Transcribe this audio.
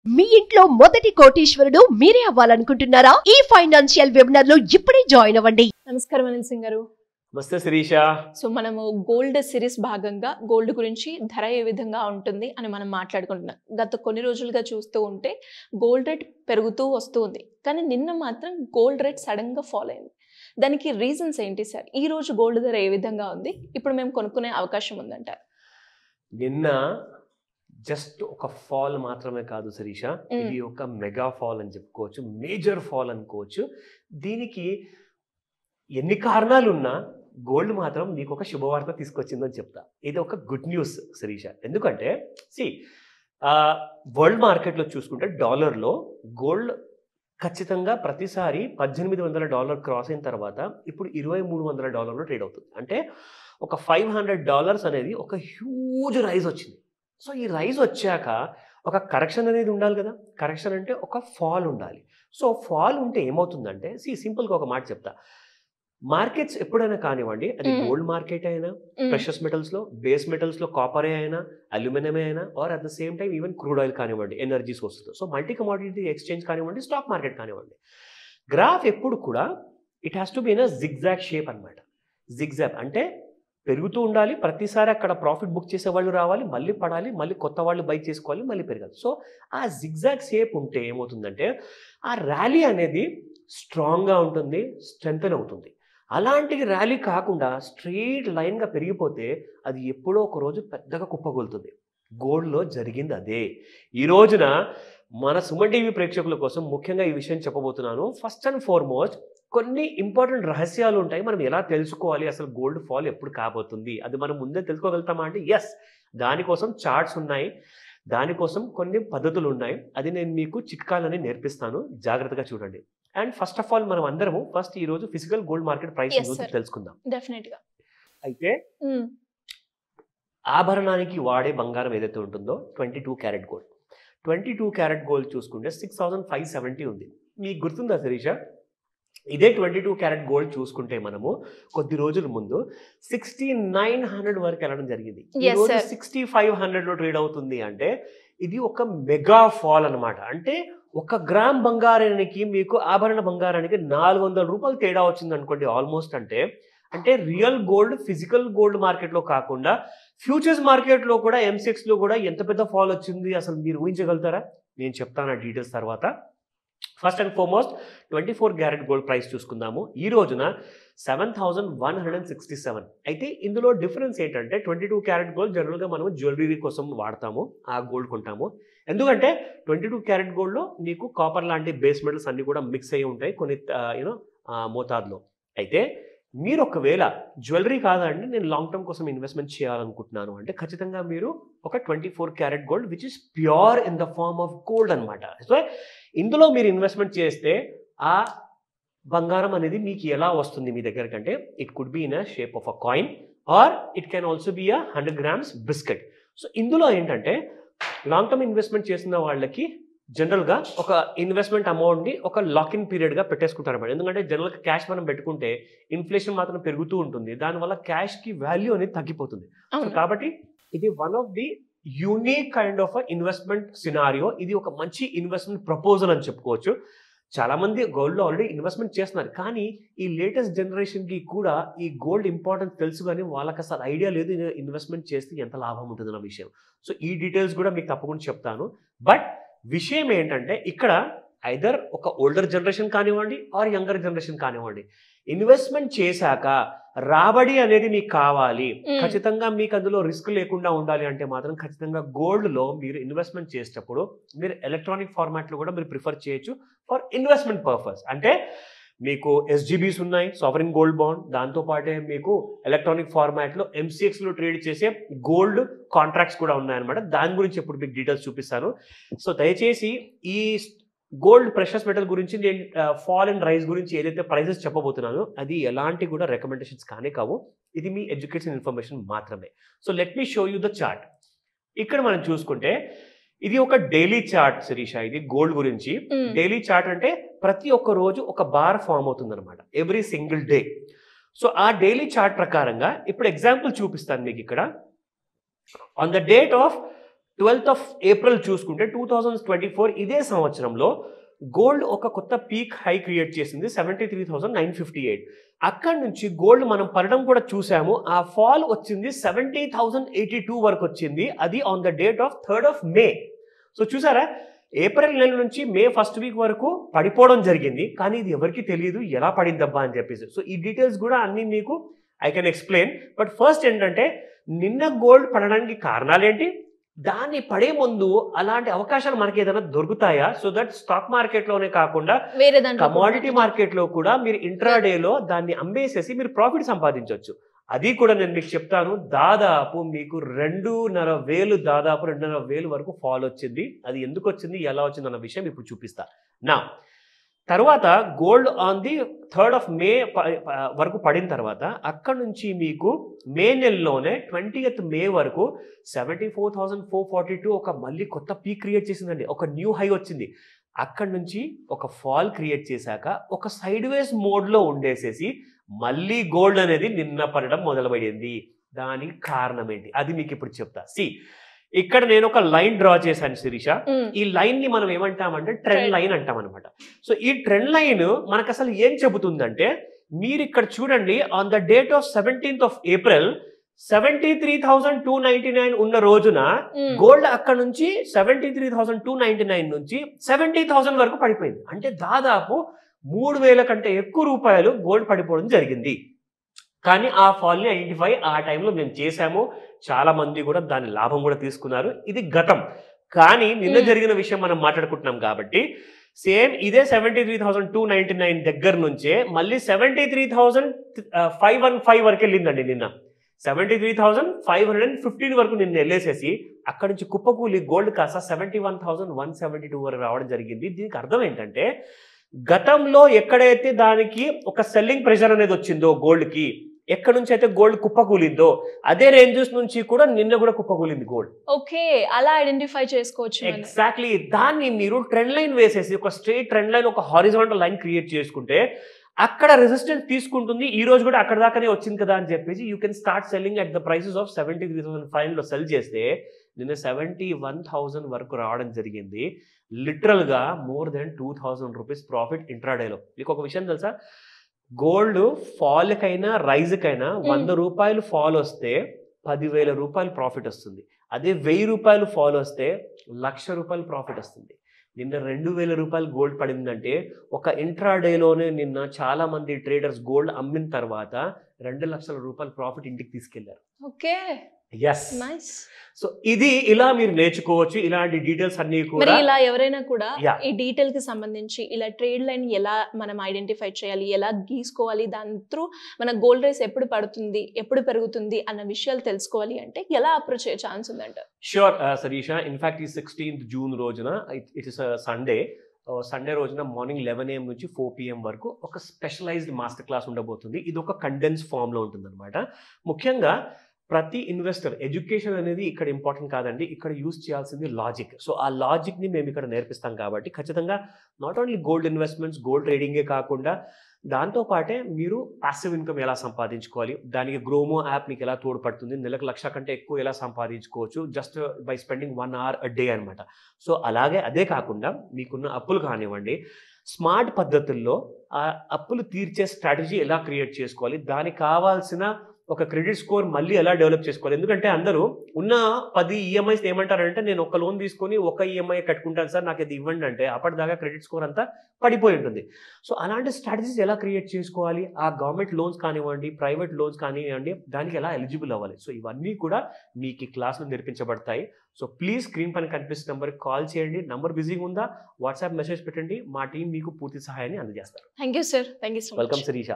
మీ ఇంట్లో మొదటి కోటీశ్వరుడు మీరే అవ్వాలనుకుంటున్నారా? ఈ ఫైనాన్షియల్ వెబినార్ లో ఇప్పుడే జాయిన్ అవ్వండి. నమస్కారం అనిల్ సింగ్ గారు. నమస్తే శిరీష. సో మనము గోల్డ్ సిరీస్ భాగంగా గోల్డ్ గురించి ధర ఏ విధంగా ఉంటుంది అని మనం మాట్లాడుకుంటున్నాం. గత కొన్ని రోజులుగా చూస్తూ ఉంటే గోల్డ్ రేట్ పెరుగుతూ వస్తూ ఉంది, కానీ నిన్న మాత్రం గోల్డ్ రేట్ సడన్ గా ఫాల్ అయింది. దానికి రీజన్స్ ఏంటి సార్? ఈ రోజు గోల్డ్ ధర ఏ విధంగా ఉంది, ఇప్పుడు మేము కొనుక్కునే అవకాశం ఉందంటారు? నిన్న జస్ట్ ఒక ఫాల్ మాత్రమే కాదు శిరీష, ఇది ఒక మెగా ఫాల్ అని చెప్పుకోవచ్చు, మేజర్ ఫాల్ అనుకోవచ్చు. దీనికి ఎన్ని కారణాలు ఉన్నా గోల్డ్ మాత్రం మీకు ఒక శుభవార్త తీసుకొచ్చిందని చెప్తా. ఇది ఒక గుడ్ న్యూస్ శిరీష. ఎందుకంటే వరల్డ్ మార్కెట్లో చూసుకుంటే డాలర్లో గోల్డ్ ఖచ్చితంగా ప్రతిసారి $1,800 క్రాస్ అయిన తర్వాత ఇప్పుడు $2,300 ట్రేడ్ అవుతుంది. అంటే ఒక $500 అనేది ఒక హ్యూజ్ రైజ్ వచ్చింది. సో ఈ రైజ్ వచ్చాక ఒక కరెక్షన్ అనేది ఉండాలి కదా. కరెక్షన్ అంటే ఒక ఫాల్ ఉండాలి. సో ఫాల్ ఉంటే ఏమవుతుందంటే, సింపుల్గా ఒక మాట చెప్తా. మార్కెట్స్ ఎప్పుడైనా కానివ్వండి, అది గోల్డ్ మార్కెట్ అయినా, ప్రెషస్ మెటల్స్లో, బేస్ మెటల్స్లో కాపరే అయినా, అల్యూమినియం అయినా, or at the same time even crude oil కానివ్వండి, energy sources, so multi commodity exchange కానివ్వండి, స్టాక్ మార్కెట్ కానివ్వండి, గ్రాఫ్ ఎప్పుడు కూడా it has to be in a zigzag shape అనమాట. జిగ్జాగ్ అంటే పెరుగుతూ ఉండాలి, ప్రతిసారి అక్కడ ప్రాఫిట్ బుక్ చేసే వాళ్ళు రావాలి, మళ్ళీ పడాలి, మళ్ళీ కొత్త వాళ్ళు బై చేసుకోవాలి, మళ్ళీ పెరగాలి. సో ఆ జిగ్జాగ్ షేప్ ఉంటే ఏమవుతుందంటే ఆ ర్యాలీ అనేది స్ట్రాంగ్గా ఉంటుంది, స్ట్రెంగ్తెన్ అవుతుంది. అలాంటి ర్యాలీ కాకుండా స్ట్రెయిట్ లైన్గా పెరిగిపోతే అది ఎప్పుడో ఒక రోజు పెద్దగా కుప్పగొలుతుంది. గోల్డ్లో జరిగింది అదే. ఈ రోజున మన సుమన్ టీవీ ప్రేక్షకుల కోసం ముఖ్యంగా ఈ విషయం చెప్పబోతున్నాను. ఫస్ట్ అండ్ ఫార్మోస్ట్ కొన్ని ఇంపార్టెంట్ రహస్యాలు ఉంటాయి. మనం ఎలా తెలుసుకోవాలి అసలు గోల్డ్ ఫాల్ ఎప్పుడు కాబోతుంది, అది మనం ముందే తెలుసుకోగలుగుతామా అంటే ఎస్, దానికోసం చార్ట్స్ ఉన్నాయి, దానికోసం కొన్ని పద్ధతులు ఉన్నాయి. అది నేను మీకు చిట్కాలని నేర్పిస్తాను, జాగ్రత్తగా చూడండి. అండ్ ఫస్ట్ ఆఫ్ ఆల్ మనం అందరము ఫస్ట్ ఈ రోజు ఫిజికల్ గోల్డ్ మార్కెట్ ప్రైస్ గురించి తెలుసుకుందాం. డెఫినెట్గా. అయితే ఆభరణానికి వాడే బంగారం ఏదైతే ఉంటుందో 22 క్యారెట్ గోల్డ్, 22 క్యారెట్ గోల్డ్ చూసుకుంటే 6,570 ఉంది. మీకు గుర్తుందా శిరీష? ఇదే 22 క్యారెట్ గోల్డ్ చూసుకుంటే మనము కొద్ది రోజుల ముందు 6,900 వరకు వెళ్ళడం జరిగింది. ఈ రోజు 6,500లో ట్రేడ్ అవుతుంది. అంటే ఇది ఒక మెగా ఫాల్ అనమాట. అంటే 1 గ్రామ్ బంగారానికి మీకు ఆభరణ బంగారానికి $400 తేడా వచ్చింది అనుకోండి ఆల్మోస్ట్. అంటే రియల్ గోల్డ్ ఫిజికల్ గోల్డ్ మార్కెట్లో కాకుండా ఫ్యూచర్స్ మార్కెట్లో కూడా MCXలో కూడా ఎంత పెద్ద ఫాల్ వచ్చింది అసలు మీరు ఊహించగలుగుతారా? నేను చెప్తాను ఆ డీటెయిల్స్ తర్వాత. First and foremost 24 carat gold price చూసుకుందాము. ఈ రోజున 7,167. అయితే ఇందులో డిఫరెన్స్ ఏంటంటే 22 క్యారెట్ గోల్డ్ జనరల్గా మనం జ్యువెలరీ కోసం వాడతాము, ఆ గోల్డ్ కొంటాము. ఎందుకంటే 22 క్యారెట్ గోల్డ్లో మీకు కాపర్ లాంటి బేస్ మెటల్స్ అన్ని కూడా మిక్స్ అయ్యి ఉంటాయి కొన్ని మోతాదులో. అయితే మీరు ఒకవేళ జ్యువెలరీ కాదండి, నేను లాంగ్ టర్మ్ కోసం ఇన్వెస్ట్మెంట్ చేయాలనుకుంటున్నాను అంటే ఖచ్చితంగా మీరు ఒక 24 carat gold which is pure in the form of gold అనమాట. సో ఇందులో మీరు ఇన్వెస్ట్మెంట్ చేస్తే ఆ బంగారం అనేది మీకు ఎలా వస్తుంది మీ దగ్గర కంటే, it could be in a shape of a coin are it can also be a 100 grams biscuit. So ఇందులో ఏంటంటే లాంగ్ టర్మ్ ఇన్వెస్ట్మెంట్ చేసిన వాళ్ళకి జనరల్గా ఒక ఇన్వెస్ట్మెంట్ అమౌంట్ని ఒక లాక్ ఇన్ పీరియడ్గా పెట్టేసుకుంటారు అన్నమాట. ఎందుకంటే జనరల్గా క్యాష్ మనం పెట్టుకుంటే ఇన్ఫ్లేషన్ మాత్రం పెరుగుతూ ఉంటుంది, దానివల్ల క్యాష్కి వాల్యూ అనేది తగ్గిపోతుంది. సో కాబట్టి ఇది one of the unique kind of investment scenario. ఇది ఒక మంచి ఇన్వెస్ట్మెంట్ ప్రపోజల్ అని చెప్పుకోవచ్చు. చాలా మంది గోల్డ్లో ఆల్రెడీ ఇన్వెస్ట్మెంట్ చేస్తున్నారు, కానీ ఈ లేటెస్ట్ జనరేషన్కి కూడా ఈ గోల్డ్ ఇంపార్టెన్స్ తెలుసు, కానీ వాళ్ళకి అసలు ఐడియా లేదు ఇన్వెస్ట్మెంట్ చేస్తే ఎంత లాభం ఉంటుందన్న విషయం. సో ఈ డీటెయిల్స్ కూడా మీకు తప్పకుండా చెప్తాను. బట్ విషయం ఏంటంటే ఇక్కడ ఐదర్ ఒక ఓల్డర్ జనరేషన్ కానివ్వండి ఆర్ యంగర్ జనరేషన్ కానివ్వండి, ఇన్వెస్ట్మెంట్ చేశాక రాబడి అనేది మీకు కావాలి, ఖచ్చితంగా మీకు అందులో రిస్క్ లేకుండా ఉండాలి అంటే మాత్రం ఖచ్చితంగా గోల్డ్లో మీరు ఇన్వెస్ట్మెంట్ చేసేటప్పుడు మీరు ఎలక్ట్రానిక్ ఫార్మాట్లో కూడా మీరు ప్రిఫర్ చేయొచ్చు ఫర్ ఇన్వెస్ట్మెంట్ పర్పస్. అంటే మీకు SGBs ఉన్నాయి, సావరిన్ గోల్డ్ బాండ్, దాంతోపాటే మీకు ఎలక్ట్రానిక్ ఫార్మాట్లో MCXలో ట్రేడ్ చేసే గోల్డ్ కాంట్రాక్ట్స్ కూడా ఉన్నాయన్నమాట. దాని గురించి ఇప్పుడు మీకు డీటెయిల్స్ చూపిస్తాను. సో దయచేసి ఈ గోల్డ్ ప్రెషస్ మెటల్ గురించి నేను ఫాల్ అండ్ రైజ్ గురించి ఏదైతే ప్రైజెస్ చెప్పబోతున్నానో అది ఎలాంటి కూడా రికమెండేషన్స్ కానే కావు, ఇది మీ ఎడ్యుకేషన్ ఇన్ఫర్మేషన్ మాత్రమే. So let me show you the chart. ఇక్కడ మనం చూసుకుంటే ఇది ఒక డైలీ చార్ట్ శిరీష. ఇది గోల్డ్ గురించి డైలీ చార్ట్ అంటే ప్రతి ఒక్క రోజు ఒక బార్ ఫామ్ అవుతుంది అనమాట, ఎవ్రీ సింగిల్ డే. సో ఆ డైలీ చార్ట్ ప్రకారంగా ఇప్పుడు ఎగ్జాంపుల్ చూపిస్తాను మీకు. ఇక్కడ on the date of 12th of April చూసుకుంటే 2024 ఇదే సంవత్సరంలో గోల్డ్ ఒక కొత్త పీక్ హై క్రియేట్ చేసింది 73,958. అక్కడి నుంచి గోల్డ్ మనం పడడం కూడా చూసాము. ఆ ఫాల్ వచ్చింది 70,082 వరకు వచ్చింది. అది on the date of 3rd of May. So చూసారా, ఏప్రిల్ నెల నుంచి మే ఫస్ట్ వీక్ వరకు పడిపోవడం జరిగింది. కానీ ఇది ఎవరికి తెలియదు ఎలా పడిందబ్బా అని చెప్పేసి. సో ఈ డీటెయిల్స్ కూడా అన్ని మీకు I can explain. But first ఏంటంటే నిన్న గోల్డ్ పడడానికి కారణాలు ఏంటి, దాన్ని పడే ముందు అలాంటి అవకాశాలు మనకి ఏదైనా దొరుకుతాయా, సో దట్ స్టాక్ మార్కెట్ లోనే కాకుండా వేరే కమోడిటీ మార్కెట్ లో కూడా మీరు ఇంట్రాడేలో దాన్ని అమ్మేసేసి మీరు ప్రాఫిట్ సంపాదించవచ్చు. అది కూడా నేను మీకు చెప్తాను. దాదాపు మీకు 2,500 దాదాపు 2,500 వరకు ఫాల్ వచ్చింది. అది ఎందుకు వచ్చింది, ఎలా వచ్చింది అన్న విషయం ఇప్పుడు చూపిస్తా. నా తర్వాత gold on the 3rd of May వరకు పడిన తర్వాత అక్కడ నుంచి మీకు మే నెలలోనే 20th May వరకు 74,442 ఒక మళ్ళీ కొత్త పీక్ క్రియేట్ చేసిందండి. ఒక న్యూ హై వచ్చింది. అక్కడ నుంచి ఒక ఫాల్ క్రియేట్ చేశాక ఒక సైడ్ వేస్ మోడ్లో ఉండేసేసి మళ్ళీ గోల్డ్ అనేది నిన్న పడడం మొదలుపడింది. దానికి కారణం ఏంటి అది మీకు ఇప్పుడు చెప్తా. ఇక్కడ నేను ఒక లైన్ డ్రా చేశాను శిరీష. ఈ లైన్ ని మనం ఏమంటామంటే ట్రెండ్ లైన్ అంటాం అనమాట. సో ఈ ట్రెండ్ లైన్ మనకు అసలు ఏం చెబుతుందంటే, మీరు ఇక్కడ చూడండి, on the date of 17th of April 73,299 ఉన్న రోజున గోల్డ్ అక్కడ నుంచి 73,299 నుంచి 70,000 వరకు పడిపోయింది. అంటే దాదాపు 3,000 కంటే ఎక్కువ రూపాయలు గోల్డ్ పడిపోవడం జరిగింది. కానీ ఆ ఫాల్ని ఐడెంటిఫై ఆ టైంలో మేము చేశాము. చాలా మంది కూడా దాని లాభం కూడా తీసుకున్నారు. ఇది గతం. కానీ నిన్న జరిగిన విషయం మనం మాట్లాడుకుంటున్నాం కాబట్టి సేమ్ ఇదే 73,299 దగ్గర నుంచే మళ్ళీ 73,515 వరకు వెళ్ళిందండి నిన్న. 73,515 వరకు నిన్న వెళ్ళేసేసి అక్కడ నుంచి కుప్పకూలి గోల్డ్ కాస్త 71,172 వరకు రావడం జరిగింది. దీనికి అర్థం ఏంటంటే, గతంలో ఎక్కడైతే దానికి ఒక సెల్లింగ్ ప్రెషర్ అనేది వచ్చిందో గోల్డ్కి, ఎక్కడి నుంచి అయితే గోల్డ్ కుప్పకూలిందో అదే రేంజెస్ నుంచి కూడా నిన్న కూడా కుప్పకూలింది గోల్డ్. ఓకే, అలా ఐడెంటిఫై చేసుకోవచ్చు. ఎగ్జాక్ట్లీ. దాన్ని మీరు ట్రెండ్ లైన్ వేసేసి ఒక స్ట్రైట్ ట్రెండ్ లైన్, ఒక హారిజాంటల్ లైన్ క్రియేట్ చేసుకుంటే అక్కడ రెసిస్టెన్స్ తీసుకుంటుంది. ఈ రోజు కూడా అక్కడ దాకానే వచ్చింది కదా అని చెప్పేసి you can start selling at the prices of 73,500 లో సెల్ చేస్తే నిన్న 71,000 వరకు రావడం జరిగింది. లిటరల్ గా మోర్ దెన్ 2,000 రూపీస్ ప్రాఫిట్ ఇంట్రాడేలో. మీకు ఒక విషయం తెలుసా, గోల్డ్ ఫాల్ కైనా రైజ్ కైనా 100 రూపాయలు ఫాల్ వస్తే 10,000 రూపాయలు ప్రాఫిట్ వస్తుంది. అదే 1,000 రూపాయలు ఫాల్ వస్తే 1,00,000 రూపాయలు ప్రాఫిట్ వస్తుంది. నిన్న 2,000 రూపాయలు గోల్డ్ పడిందంటే ఒక ఇంట్రాడేలోనే నిన్న చాలా మంది ట్రేడర్స్ గోల్డ్ అమ్మిన తర్వాత 2,00,000 రూపాయలు ప్రాఫిట్ ఇంటికి తీసుకెళ్లారు. Okay, yes, nice. సో ఇది ఇలా మీరు నేర్చుకోవచ్చు. ఇలాంటి డీటెయిల్స్ అన్ని కూడా ఇలా ఎవరైనా కూడా ఈ డీటెయిల్ కి సంబంధించి ఇలా ట్రేడ్ లైన్ ఎలా మనం ఐడెంటిఫై చేయాలి, ఎలా గీసుకోవాలి, దాని త్రూ మన గోల్డ్ రేస్ ఎప్పుడు పడుతుంది, ఎప్పుడు పెరుగుతుంది అన్న విషయాలు తెలుసుకోవాలి అంటే ఎలా అప్రోచ్ అయ్యే ఛాన్స్ ఉందంట? ష్యూర్ శరీష. ఇన్ఫాక్ట్ ఈ 16th June రోజున ఇట్ ఇస్ సండే రోజున మార్నింగ్ 11 AM నుంచి 4 PM వరకు ఒక స్పెషలైజ్డ్ మాస్టర్ క్లాస్ ఉండబోతుంది. ఇది ఒక కండెన్స్ ఫామ్లో ఉంటుంది అనమాట. ముఖ్యంగా ప్రతి ఇన్వెస్టర్ ఎడ్యుకేషన్ అనేది ఇక్కడ ఇంపార్టెంట్ కాదండి, ఇక్కడ యూజ్ చేయాల్సింది లాజిక్. సో ఆ లాజిక్ని మేము ఇక్కడ నేర్పిస్తాం కాబట్టి ఖచ్చితంగా not only gold investments, gold ట్రేడింగే కాకుండా దాంతోపాటే మీరు ప్యాసివ్ ఇన్కమ్ ఎలా సంపాదించుకోవాలి, దానికి గ్రోమో యాప్ మీకు ఎలా తోడ్పడుతుంది, నెలకు 1,00,000 కంటే ఎక్కువ ఎలా సంపాదించుకోవచ్చు just by spending 1 hour a day అనమాట. సో అలాగే అదే కాకుండా మీకున్న అప్పులు కానివ్వండి, స్మార్ట్ పద్ధతుల్లో ఆ అప్పులు తీర్చే స్ట్రాటజీ ఎలా క్రియేట్ చేసుకోవాలి, దానికి కావాల్సిన ఒక క్రెడిట్ స్కోర్ మళ్ళీ ఎలా డెవలప్ చేసుకోవాలి. ఎందుకంటే అందరూ ఉన్న 10 EMIs ఏమంటారంటే, నేను ఒక లోన్ తీసుకొని ఒక EMI కట్టుకుంటాను సార్, నాకు ఇది ఇవ్వండి అంటే అప్పటిదాకా క్రెడిట్ స్కోర్ అంతా పడిపోయి ఉంటుంది. సో అలాంటి స్ట్రాటజీస్ ఎలా క్రియేట్ చేసుకోవాలి, ఆ గవర్నమెంట్ లోన్స్ కానివ్వండి, ప్రైవేట్ లోన్స్ కానివ్వండి, దానికి ఎలా ఎలిజిబుల్ అవ్వాలి, సో ఇవన్నీ కూడా మీకు ఈ క్లాస్లో నేర్పించబడతాయి. సో ప్లీజ్ స్క్రీన్ పైన కనిపిస్తున్న నెంబర్కి కాల్ చేయండి. నంబర్ బిజీగా ఉందా, వాట్సాప్ మెసేజ్ పెట్టండి, మా టీం మీకు పూర్తి సహాయాన్ని అందజేస్తారు. Thank you sir. Thank you so much. Welcome Sirisha.